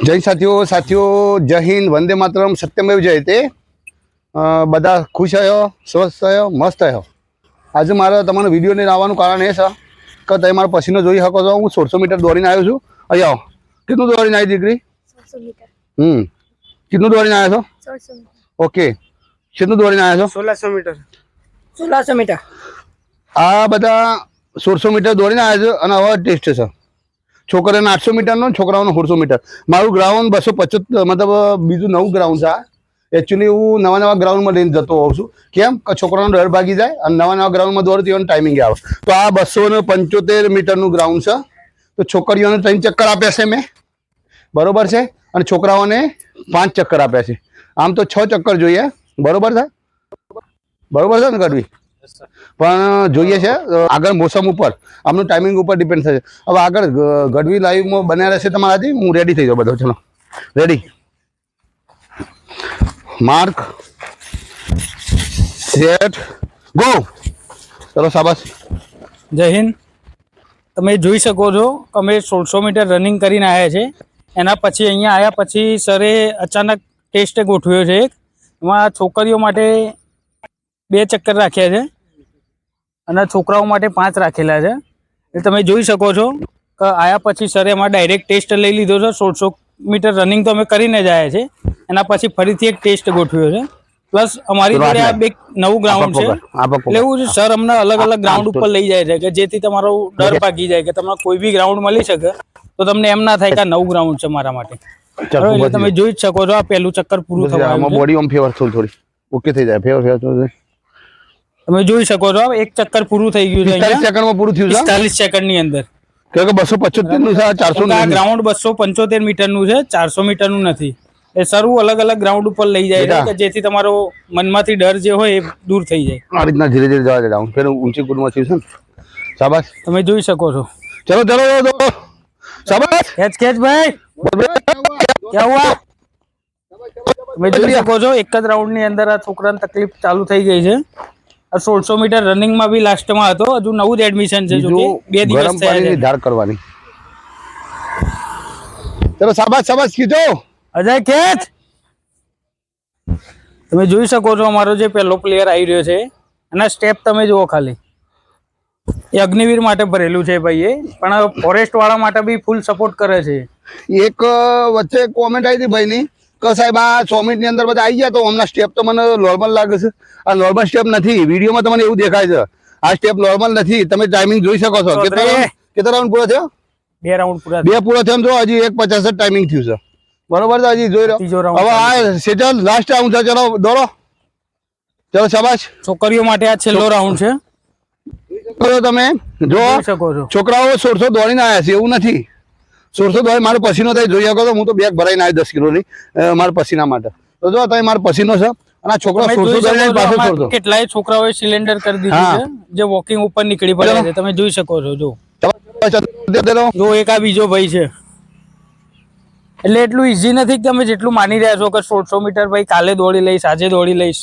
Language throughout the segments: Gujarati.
जय साथियों जय हिंद वंदे मातरम सत्यमेव जयते बधा खुश आयो स्वस्थ आयो मस्त आयो। आज मारे तमने विडियो ने आववानुं कारण ए छे के तमे मारो पसीनो जोई शको छो। हूँ 1600 मीटर दौड़ीने आव्यो छुं। अहीं आओ। कितनु दौड़ीने आई दीकरी? 1600 मीटर। कितनु दौड़ीने आया छो? 1600 मीटर। ओके। कितनु दौड़ीने आया छो? 1600 मीटर। 1600 मीटर। आ बधा 1600 मीटर दौड़ीने आया छो अने हवे टेस्ट छे। छोकरा 800 मीटर नो छोकरा 1600 मीटर। मारू ग्राउंड 275 मतलब बीजू नवू ग्राउंड है। एक्चुअली हूँ नवा नवा ग्राउंड में लईने जतो होउं छुं। केम के छोकरानो डर भागी जाए अने नवा नवा ग्राउंड में दौड़ती होय टाइमिंग आवे। तो आ 275 मीटर नु ग्राउंड छे। तो छोकरीओने 3 चक्कर आप्या छे मैं, बरोबर छे, अने छोकराओने 5 चक्कर आप्या छे। आम तो 6 चक्कर जोईए, बरोबर छे? बरोबर छे ने गढ़वी? पण જોઈએ છે આગળ મોસમ ઉપર આમનું ટાઈમિંગ ઉપર ડિપેન્ડ થશે। હવે આગળ ગઢવી લાઈવમાં બન્યા રહેશે તમારાથી। હું રેડી થઈ જાઉં બધો। ચલો રેડી માર્ક સેટ ગો। ચલો શાબાશ। જય હિન્દ। તમે જોઈ શકો છો અમે 1600 મીટર રનિંગ કરીને આવ્યા છે। એના પછી અહીંયા આવ્યા પછી સરે અચાનક ટેસ્ટ ગોઠવ્યો છે। એમાં છોકરીઓ માટે 2 ચક્કર રાખ્યા છે અને છોકરાઓ માટે 5 રાખેલા છે। એટલે તમે જોઈ શકો છો કે આયા પછી સરે એમાં ડાયરેક્ટ ટેસ્ટ લઈ લીધો છે। 1600 મીટર રનિંગ તો અમે કરીને જ આવ્યા છે। એના પછી ફરીથી એક ટેસ્ટ ગોઠવ્યો છે। પ્લસ અમારી જોડે આ એક નવું ગ્રાઉન્ડ છે। એટલે એવું છે સર અમને અલગ અલગ ગ્રાઉન્ડ ઉપર લઈ જાય છે કે જેથી તમારો ડર ભાગી જાય કે તમને કોઈ બી ગ્રાઉન્ડ મળી શકે તો તમને એમ ના થાય કે આ નવું ગ્રાઉન્ડ છે મારા માટે। એટલે તમે જોઈ જ શકો છો આ પહેલું ચક્કર પૂરું થવાનું છે। બોડી ઓમ ફેવર થોડી ઓકે થઈ જાય। ફેવર તમે જોઈ શકો છો એક ચક્કર પૂરું થઈ ગયું છે। 45 સેકન્ડમાં પૂરું થયું છે। 45 સેકન્ડ ની અંદર કે 275 નું છે 400 આ ગ્રાઉન્ડ 275 મીટર નું છે, 400 મીટર નું નથી। એ સરું અલગ અલગ ગ્રાઉન્ડ ઉપર લઈ જાય છે કે જેથી તમારો મનમાંથી ડર જે હોય એ દૂર થઈ જાય। આ રીતના ધીરે ધીરે જવા દે ડાઉન ફેર ઊંચી કૂદમાં થયું છે ને। શાબાશ। તમે જોઈ શકો છો। ચલો ચલો શાબાશ। ખેચ ભાઈ क्या हुआ? તમે જોઈ શકો છો એક જ રાઉન્ડ ની અંદર આ છોકરાને તકલીફ ચાલુ થઈ ગઈ છે। 1600 મીટર રનિંગ માં બી લાસ્ટ માં હતો, હજુ નવું જ એડમિશન છે। જો કે 2 દિવસ થયા છે। ધાર કરવાની। ચલો શાબાશ શાબાશ કીધો અજય ખેચ। તમે જોઈ શકો છો અમારો જે પહેલો પ્લેયર આવી રહ્યો છે એના સ્ટેપ તમે જુઓ ખાલી। એ અગ્નિવીર માટે ભરેલું છે ભાઈ એ, પણ ફોરેસ્ટ વાળા માટે બી ફૂલ સપોર્ટ કરે છે। એક વચ્ચે કોમેન્ટ આવી હતી ભાઈની કે સાહેબ આ 100 મિનિટ ની અંદર બધા આવી ગયા તો હમણાં સ્ટેપ તો મને નોર્મલ લાગે છે। આ નોર્મલ સ્ટેપ નથી, વિડીયોમાં તમને એવું દેખાય છે। આ સ્ટેપ નોર્મલ નથી। તમે ટાઈમિંગ જોઈ શકો છો। કેટલા રાઉન્ડ પૂરો થયો? 2 રાઉન્ડ પૂરા। 2 પૂરો થયો જો હજી 1:50 ટાઈમિંગ થયું છે, બરોબર છે? હજી જોઈ રહ્યો। હવે આ સેટલ લાસ્ટ રાઉન્ડ છે। ચલો દોડો, ચલો શાબાશ। છોકરીઓ માટે આ છેલ્લો રાઉન્ડ છે। તમે જો છોકરાઓ 1600 દોડીને આવ્યા છે, એવું નથી। 1600 દોડી મારો પસીનો થાય જોઈ શકો તો હું તો બેગ ભરાઈને આવ્યો 10 કિલોની મારા પસીના માટે। તો જો તમે મારો પસીનો છે અને આ છોકરો 1600 દોડીને પાછો છોડતો। કેટલાય છોકરાઓએ સિલિન્ડર કરી દીધું છે જે વોકિંગ ઉપર નીકળી પડ્યા છે। તમે જોઈ શકો છો। જો એક આ બીજો ભાઈ છે। એટલે એટલું ઈઝી નથી કે તમે જેટલું માની રહ્યા છો કે 1600 મીટર ભાઈ કાલે દોડી લઈશ, આજે દોડી લઈશ।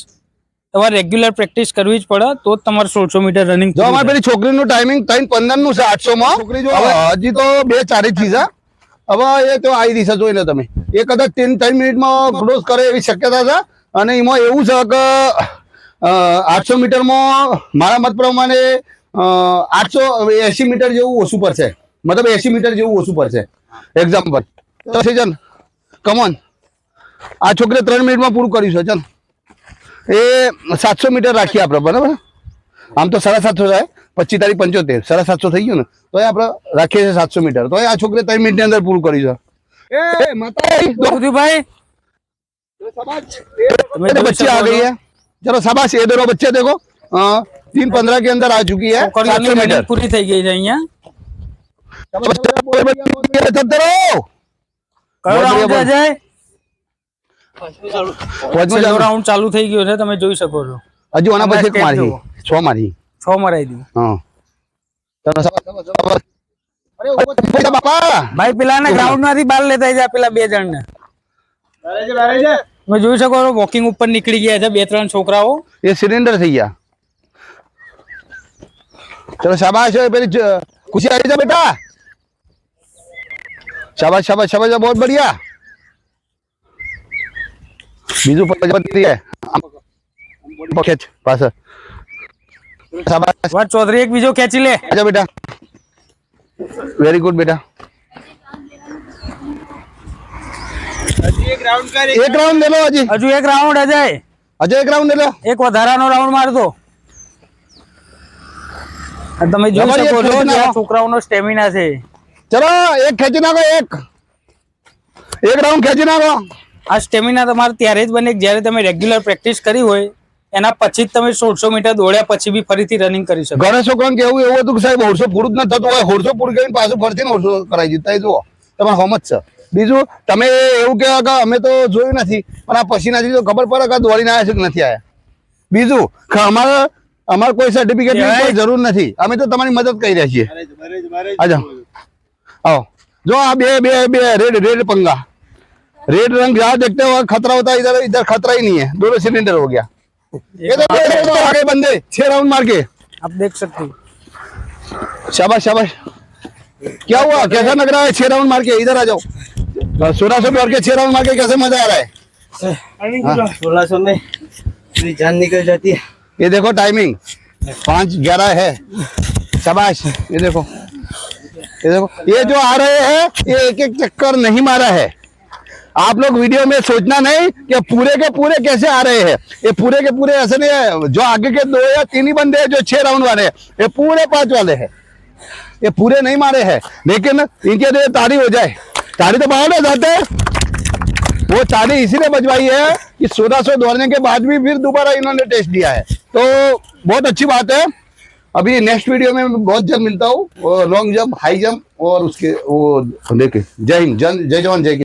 તમારે રેગ્યુલર પ્રેક્ટિસ કરવી જ પડે તો જ તમારે 1600 મીટર રનિંગ। જો અમારી પેલી છોકરીનું ટાઈમિંગ 3:15 નું છે 800 માં। છોકરી જો હજી તો 2:04 થી છે। હવે એ તો આવી રહી છે, જોઈ લો તમે। એ કદાચ 3 મિનિટમાં ક્રોસ કરે એવી શક્યતા છે। અને એમાં એવું છે કે 800 મીટરમાં મારા મત પ્રમાણે 880 મીટર જેવું ઓછું પડશે, મતલબ 80 મીટર જેવું ઓછું પડશે। એક્ઝામ્પલ તો સિઝન કમોન આ છોકરીએ 3 મિનિટમાં પૂરું કર્યું છે। ચાલ એ 700 મીટર રાખીએ આપણે, બરાબર? આમ તો 750 થાય, 25 તારીખ 75 750 થઈ ગયું ને તો આપણે રાખીએ છીએ 700 મીટર। તો આ છોકરીએ 3 મિનિટની અંદર પૂરું કર્યું છે। भाई बच्चे आ गई है, चलो शाबाश। ये दोनों बच्चे देखो 3:15 के अंदर आ चुकी है। 700 मीटर पूरी થઈ गई છે। અહીંયા રાઉન્ડ ચાલુ થઈ ગયો છે, તમે જોઈ શકો છો। હજુ આના પછી એક મારી 6 મારી 6 મરાઈ દીધી। હા ચલો બાપા ભાઈ પેલાને ગ્રાઉન્ડ માંથી બહાર લેતા જાય, પેલા 2 જણને તમે જોઈ શકો છો વોકિંગ ઉપર નીકળી ગયા છે 2-3 છોકરાઓ। એ સિલિન્ડર થઈ ગયા। चलो शाबाश। पेली खुशी आ रही है बेटा, शाबाश शाबाश शाबाश, बहुत बढ़िया। બીજું પ્રજાપતિ है ખેંચ પાછળ શાબાશ વાર ચૌધરી એક બીજો ખેંચી લે. आजा बेटा वेरी गुड बेटा एक राउंड ले लो अजय હજુ એક રાઉન્ડ અજય, अजय एक राउंड ले लो એક વધારાનો રાઉન્ડ માર દો. અને તમે જોઈ તમારી શકો એક છો ખેંચી કે આ નાખો. છોકરાઓનો સ્ટેમિના છે. चलो एक खेची नाखो एक राउंड खेची नाखो આ સ્ટેમિના તમારે ત્યારે જ બને કે જ્યારે તમે રેગ્યુલર પ્રેક્ટિસ કરી હોય, એના પછી જ તમે 1600 મીટર દોડ્યા પછી બી ફરીથી રનિંગ કરી શકો. ઘણા છોકરાને કેવું એવું હતું કે સાહેબ હોરસો પૂરું જ ન થતું હોય, હોરસો પૂરું કરીને પાછું ફરતી હોરસો કરાવી દીધા. જુઓ તમારે હોમ જ છે. બીજું તમે એવું કહેવા કે અમે તો જોયું નથી, પણ આ પછીનાથી તો ખબર પડે કે દોડીને આવ્યા છે કે નથી આવ્યા. બીજું કે અમારે કોઈ સર્ટિફિકેટની કોઈ જરૂર નથી, અમે તો તમારી મદદ કરી રહ્યા છીએ. આજા आओ जो आप बे रेड रेड पंगा रेड रंग जहाँ देखते हो खतरा होता है, इधर इधर खतरा ही नहीं है, दोनों सिलेंडर हो गया. ये तो आगे बंदे 6 राउंड मार के आप देख सकते हो. शाबाश शाबाश. क्या हुआ, कैसा लग रहा है 6 राउंड मार के? इधर आ जाओ. 1600 मार के 6 राउंड मार के कैसे मजा आ रहा है? 1600 में मेरी जान निकल जाती है. ये देखो टाइमिंग 5:11 है. शाबाश. ये देखो ये जो आ रहे हैं ये एक एक चक्कर नहीं मारा है. आप लोग वीडियो में सोचना नहीं कि पूरे के पूरे कैसे आ रहे हैं. ये पूरे के पूरे ऐसे नहीं है. जो आगे के 2 या 3 ही बंदे हैं जो 6 राउंड वाले हैं, ये पूरे 5 वाले हैं. ये पूरे नहीं मारे हैं, लेकिन इनके लिए ताड़ी हो जाए. ताड़ी तो बाहर हो जाते हैं. वो ताड़ी इसीलिए बजवाई है कि 1600 दौड़ने के बाद भी फिर दोबारा इन्होंने टेस्ट दिया है. तो बहुत अच्छी बात है. अभी नेक्स्ट वीडियो में मैं बहुत जल्द मिलता हूँ. लॉन्ग जंप, हाई जंप और उसके वो देखे. जय हिंद, जय जवान जय किसान.